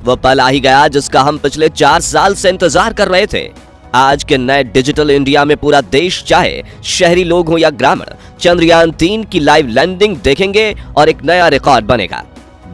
वो पल आ ही गया जिसका हम पिछले 4 साल से इंतजार कर रहे थे। आज के नए डिजिटल इंडिया में पूरा देश, चाहे शहरी लोग हो या ग्रामीण, चंद्रयान 3 की लाइव लैंडिंग देखेंगे और एक नया रिकॉर्ड बनेगा।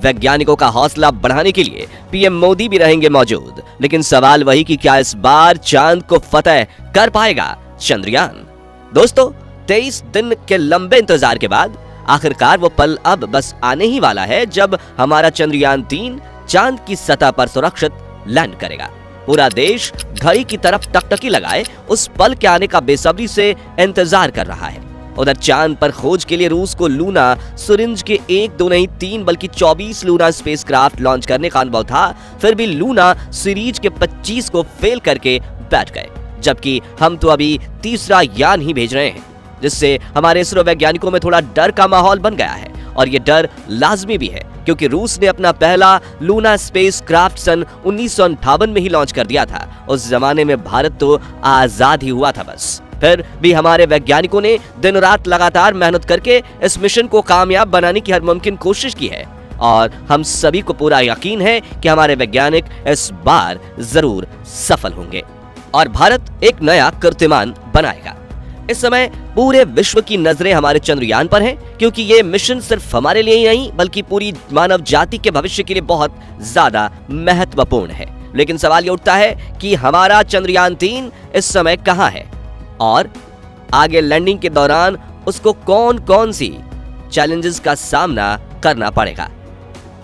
वैज्ञानिकों का हौसला बढ़ाने के लिए पीएम मोदी भी रहेंगे मौजूद। लेकिन सवाल वही कि क्या इस बार चांद को फतेह कर पाएगा चंद्रयान? दोस्तों, 23 दिन के लंबे इंतजार के बाद आखिरकार वो पल अब बस आने ही वाला है जब हमारा चंद्रयान 3 चांद की सतह पर सुरक्षित लैंड करेगा। पूरा देश घड़ी की तरफ टकटकी लगाए उस पल के आने का बेसब्री से इंतजार कर रहा है। उधर चांद पर खोज के लिए रूस को लूना सुरिंज के 1, 2 नहीं 3 बल्कि 24 लूना स्पेसक्राफ्ट लॉन्च करने का अनुभव था। फिर भी लूना सीरीज के 25 को फेल करके बैठ गए, जबकि हम तो अभी तीसरा यान ही भेज रहे हैं, जिससे हमारे इसरो वैज्ञानिकों में थोड़ा डर का माहौल बन गया है। और ये डर लाजमी भी है, क्योंकि रूस ने अपना पहला लूना स्पेसक्राफ्ट सन 1958 में ही लॉन्च कर दिया था। उस जमाने में भारत तो आजाद ही हुआ था बस। फिर भी हमारे वैज्ञानिकों ने दिन रात लगातार मेहनत करके इस मिशन को कामयाब बनाने की हर मुमकिन कोशिश की है और हम सभी को पूरा यकीन है कि हमारे वैज्ञानिक इस बार जरूर सफल होंगे और भारत एक नया कीर्तिमान बनाएगा। इस समय पूरे विश्व की नजरें हमारे चंद्रयान पर हैं, क्योंकि ये मिशन सिर्फ हमारे लिए ही नहीं बल्कि पूरी मानव जाति के भविष्य के लिए बहुत ज्यादा महत्वपूर्ण है। लेकिन सवाल ये उठता है कि हमारा चंद्रयान 3 इस समय कहां है और आगे लैंडिंग के दौरान उसको कौन कौन सी चैलेंजेस का सामना करना पड़ेगा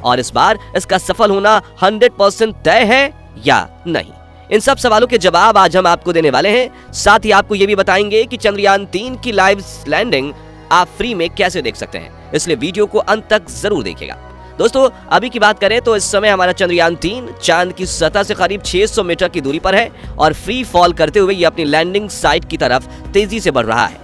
और इस बार इसका सफल होना 100% तय है या नहीं। इन सब सवालों के जवाब आज हम आपको देने वाले हैं। साथ ही आपको यह भी बताएंगे कि चंद्रयान 3 की लाइव लैंडिंग आप फ्री में कैसे देख सकते हैं, इसलिए वीडियो को अंत तक जरूर देखिएगा। दोस्तों, अभी की बात करें तो इस समय हमारा चंद्रयान 3 चांद की सतह से करीब 600 मीटर की दूरी पर है और फ्री फॉल करते हुए ये अपनी लैंडिंग साइट की तरफ तेजी से बढ़ रहा है।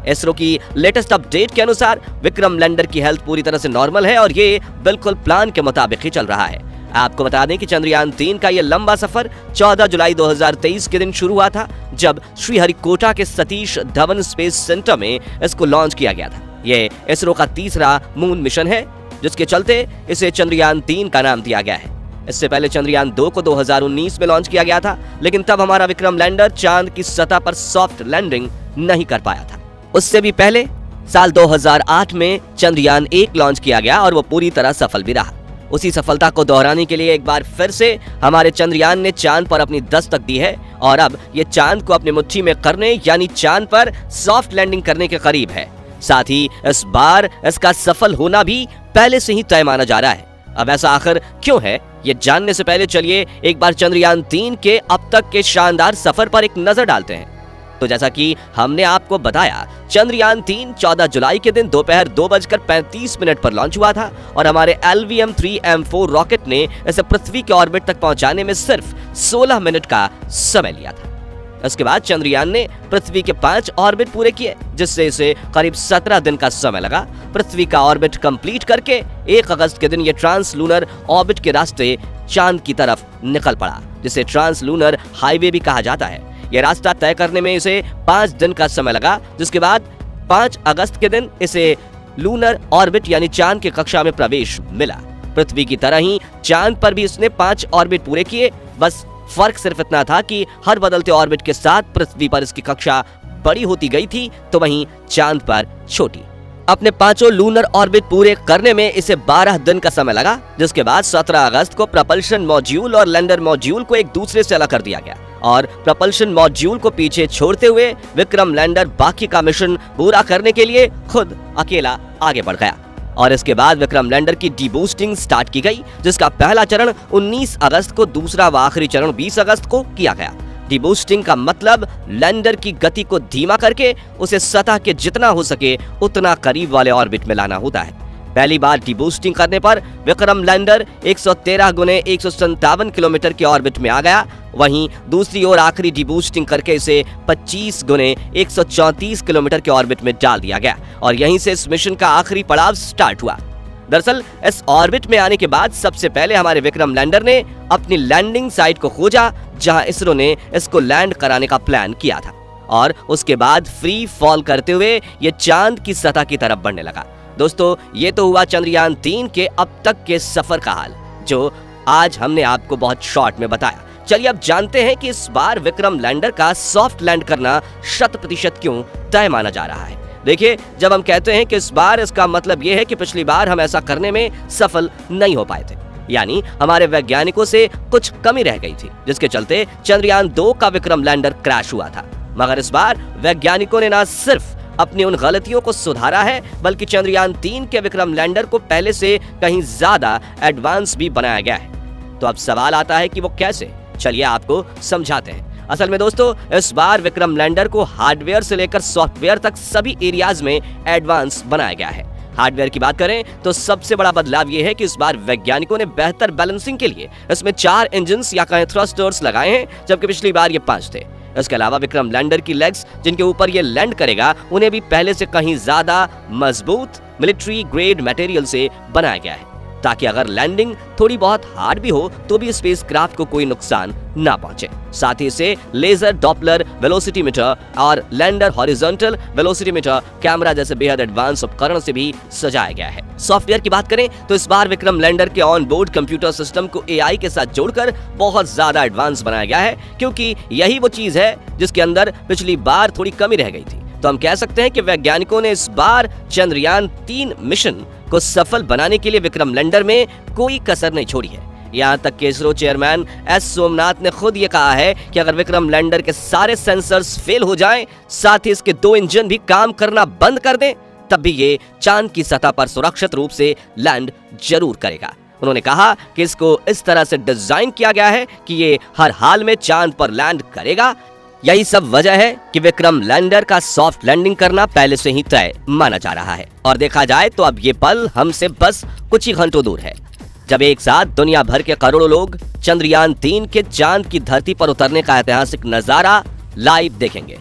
इसरो की लेटेस्ट अपडेट के अनुसार विक्रम लैंडर की हेल्थ पूरी तरह से नॉर्मल है और ये बिल्कुल प्लान के मुताबिक ही चल रहा है। आपको बता दें कि चंद्रयान 3 का यह लंबा सफर 14 जुलाई 2023 के दिन शुरू हुआ था, जब श्रीहरिकोटा के सतीश धवन स्पेस सेंटर में इसको लॉन्च किया गया था। ये इसरो का तीसरा मून मिशन है, जिसके चलते इसे चंद्रयान 3 का नाम दिया गया है। इससे पहले चंद्रयान 2 को 2019 में लॉन्च किया गया था, लेकिन तब हमारा विक्रम लैंडर चांद की सतह पर सॉफ्ट लैंडिंग नहीं कर पाया था। उससे भी पहले साल 2008 में चंद्रयान 1 लॉन्च किया गया और वो पूरी तरह सफल भी रहा। उसी सफलता को दोहराने के लिए एक बार फिर से हमारे चंद्रयान ने चांद पर अपनी दस्तक दी है और अब ये चांद को अपनी मुट्ठी में करने यानी चांद पर सॉफ्ट लैंडिंग करने के करीब है। साथ ही इस बार इसका सफल होना भी पहले से ही तय माना जा रहा है। अब ऐसा आखिर क्यों है, ये जानने से पहले चलिए एक बार चंद्रयान 3 के अब तक के शानदार सफर पर एक नजर डालते हैं। तो जैसा कि हमने आपको बताया, चंद्रयान 3 14 जुलाई के दिन दोपहर 2:35 पर लॉन्च हुआ था और हमारे LVM-3M4 रॉकेट ने इसे पृथ्वी के ऑर्बिट तक पहुंचाने में सिर्फ 16 मिनट का समय लिया था। इसके बाद चंद्रयान ने पृथ्वी के 5 ऑर्बिट पूरे किए, जिससे इसे करीब 17 दिन का समय लगा। पृथ्वी का ऑर्बिट कंप्लीट करके 1 अगस्त के दिन ये ट्रांसलूनर ऑर्बिट के रास्ते चांद की तरफ निकल पड़ा, जिसे ट्रांसलूनर हाईवे भी कहा जाता है। यह रास्ता तय करने में इसे 5 दिन का समय लगा, जिसके बाद 5 अगस्त के दिन इसे लूनर ऑर्बिट यानी चांद की कक्षा में प्रवेश मिला। पृथ्वी की तरह ही चांद पर भी इसने 5 ऑर्बिट पूरे किए, बस फर्क सिर्फ इतना था कि हर बदलते ऑर्बिट के साथ पृथ्वी पर इसकी कक्षा बड़ी होती गई थी, तो वहीं चांद पर छोटी। अपने 5 लूनर ऑर्बिट पूरे करने में इसे 12 दिन का समय लगा, जिसके बाद 17 अगस्त को propulsion मॉड्यूल और लैंडर मॉड्यूल को एक दूसरे से अलग कर दिया गया और propulsion मॉड्यूल को पीछे छोड़ते हुए विक्रम लैंडर बाकी का मिशन पूरा करने के लिए खुद अकेला आगे बढ़ गया। और इसके बाद विक्रम लैंडर की डीबूस्टिंग स्टार्ट की गई, जिसका पहला चरण 19 अगस्त को, दूसरा व आखिरी चरण 20 अगस्त को किया गया। डीबूस्टिंग का मतलब लैंडर की गति को धीमा करके उसे सतह के जितना हो सके उतना करीब वाले ऑर्बिट में लाना होता है। पहली बार डीबूस्टिंग करने पर विक्रम लैंडर 113 गुने 157 किलोमीटर के ऑर्बिट में आ गया। वहीं दूसरी ओर आखिरी डीबूस्टिंग करके इसे 25 गुने 134 किलोमीटर के ऑर्बिट में डाल दिया गया और यहीं से इस मिशन का आखिरी पड़ाव स्टार्ट हुआ। दरअसल इस ऑर्बिट में आने के बाद सबसे पहले हमारे विक्रम लैंडर ने अपनी लैंडिंग साइट को खोजा, जहां इसरो ने इसको लैंड कराने का प्लान किया था और उसके बाद फ्री फॉल करते हुए ये चांद की सतह की तरफ बढ़ने लगा। दोस्तों, ये तो हुआ चंद्रयान 3 के अब तक के सफर का हाल, जो आज हमने आपको बहुत शॉर्ट में बताया। चलिए अब जानते हैं कि इस बार विक्रम लैंडर का सॉफ्ट लैंड करना 100% क्यों तय माना जा रहा है। देखिए, जब हम कहते हैं कि इस बार, इसका मतलब यह है कि पिछली बार हम ऐसा करने में सफल नहीं हो पाए थे, यानी हमारे वैज्ञानिकों से कुछ कमी रह गई थी, जिसके चलते चंद्रयान 2 का विक्रम लैंडर क्रैश हुआ था। मगर इस बार वैज्ञानिकों ने न सिर्फ अपनी उन गलतियों को सुधारा है, बल्कि चंद्रयान 3 के विक्रम लैंडर को पहले से कहीं ज्यादा एडवांस भी बनाया गया है। तो अब सवाल आता है कि वो कैसे। चलिए आपको समझाते हैं। असल में दोस्तों, इस बार विक्रम लैंडर को हार्डवेयर से लेकर सॉफ्टवेयर तक सभी एरियाज में एडवांस बनाया गया है। हार्डवेयर की बात करें तो सबसे बड़ा बदलाव यह है कि इस बार वैज्ञानिकों ने बेहतर बैलेंसिंग के लिए इसमें 4 इंजन्स या कहें थ्रस्टर्स लगाए हैं, जबकि पिछली बार ये 5 थे। इसके अलावा विक्रम लैंडर की लेग्स जिनके ऊपर ये लैंड करेगा, उन्हें भी पहले से कहीं ज्यादा मजबूत मिलिट्री ग्रेड मटेरियल से बनाया गया है, ताकि अगर लैंडिंग थोड़ी बहुत हार्ड भी हो तो भी स्पेसक्राफ्ट को कोई नुकसान ना पहुंचे। साथ ही इसे लेजर डॉपलर वेलोसिटीमीटर और लैंडर हॉरिजॉन्टल वेलोसिटीमीटर कैमरा जैसे बेहद एडवांस उपकरण से भी सजाया गया है। सॉफ्टवेयर की बात करें तो इस बार विक्रम लैंडर के ऑन बोर्ड कंप्यूटर सिस्टम को AI के साथ जोड़कर बहुत ज्यादा एडवांस बनाया गया है, क्योंकि यही वो चीज है जिसके अंदर पिछली बार थोड़ी कमी रह गई थी। तो हम कह सकते हैं कि वैज्ञानिकों ने इस बार चंद्रयान 3 मिशन को सफल बनाने के लिए विक्रम लैंडर में कोई कसर नहीं छोड़ी है। यहाँ तक कि इसरो चेयरमैन S सोमनाथ ने खुद ये कहा है कि अगर विक्रम लैंडर के सारे सेंसर्स फेल हो जाएं, साथ ही इसके 2 इंजन भी काम करना बंद कर दें, तब भी ये चांद की सतह पर सुरक्षित रूप से लैंड जरूर करेगा। उन्होंने कहा कि इसको इस तरह से डिजाइन किया गया है कि ये हर हाल में चांद पर लैंड करेगा। यही सब वजह है कि विक्रम लैंडर का सॉफ्ट लैंडिंग करना पहले से ही तय माना जा रहा है। और देखा जाए तो अब ये पल हमसे बस कुछ ही घंटों दूर है, जब एक साथ दुनिया भर के करोड़ों लोग चंद्रयान 3 के चांद की धरती पर उतरने का ऐतिहासिक नजारा लाइव देखेंगे।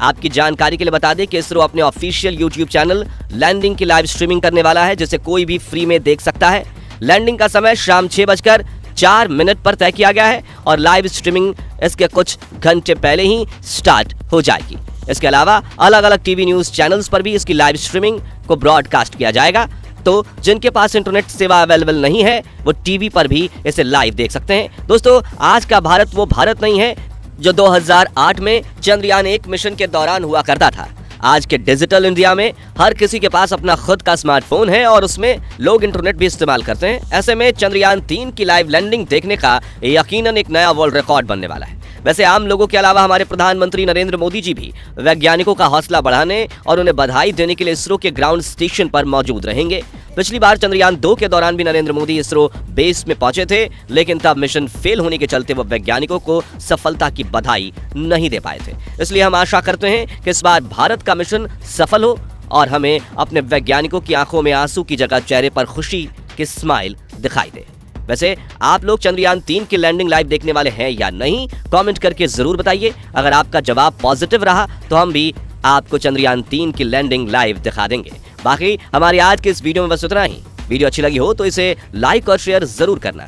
आपकी जानकारी के लिए बता दें कि इसरो अपने ऑफिशियल YouTube चैनल लैंडिंग की लाइव स्ट्रीमिंग करने वाला है, जिसे कोई भी फ्री में देख सकता है। लैंडिंग का समय शाम 6:04 पर तय किया गया है और लाइव स्ट्रीमिंग इसके कुछ घंटे पहले ही स्टार्ट हो जाएगी। इसके अलावा अलग अलग टीवी न्यूज चैनल्स पर भी इसकी लाइव स्ट्रीमिंग को ब्रॉडकास्ट किया जाएगा। तो जिनके पास इंटरनेट सेवा अवेलेबल नहीं है, वो टीवी पर भी इसे लाइव देख सकते हैं। दोस्तों, आज का भारत वो भारत नहीं है जो 2008 में चंद्रयान 1 मिशन के दौरान हुआ करता था। आज के डिजिटल इंडिया में हर किसी के पास अपना खुद का स्मार्टफोन है और उसमें लोग इंटरनेट भी इस्तेमाल करते हैं। ऐसे में चंद्रयान 3 की लाइव लैंडिंग देखने का यकीनन एक नया वर्ल्ड रिकॉर्ड बनने वाला है। वैसे आम लोगों के अलावा हमारे प्रधानमंत्री नरेंद्र मोदी जी भी वैज्ञानिकों का हौसला बढ़ाने और उन्हें बधाई देने के लिए इसरो के ग्राउंड स्टेशन पर मौजूद रहेंगे। पिछली बार चंद्रयान 2 के दौरान भी नरेंद्र मोदी इसरो बेस में पहुंचे थे, लेकिन तब मिशन फेल होने के चलते वो वैज्ञानिकों को सफलता की बधाई नहीं दे पाए थे। इसलिए हम आशा करते हैं कि इस बार भारत का मिशन सफल हो और हमें अपने वैज्ञानिकों की आंखों में आंसू की जगह चेहरे पर खुशी की स्माइल दिखाई दे। वैसे आप लोग चंद्रयान 3 की लैंडिंग लाइव देखने वाले हैं या नहीं, कमेंट करके जरूर बताइए। अगर आपका जवाब पॉजिटिव रहा तो हम भी आपको चंद्रयान 3 की लैंडिंग लाइव दिखा देंगे। बाकी हमारी आज के इस वीडियो में बस इतना ही। वीडियो अच्छी लगी हो तो इसे लाइक और शेयर जरूर करना।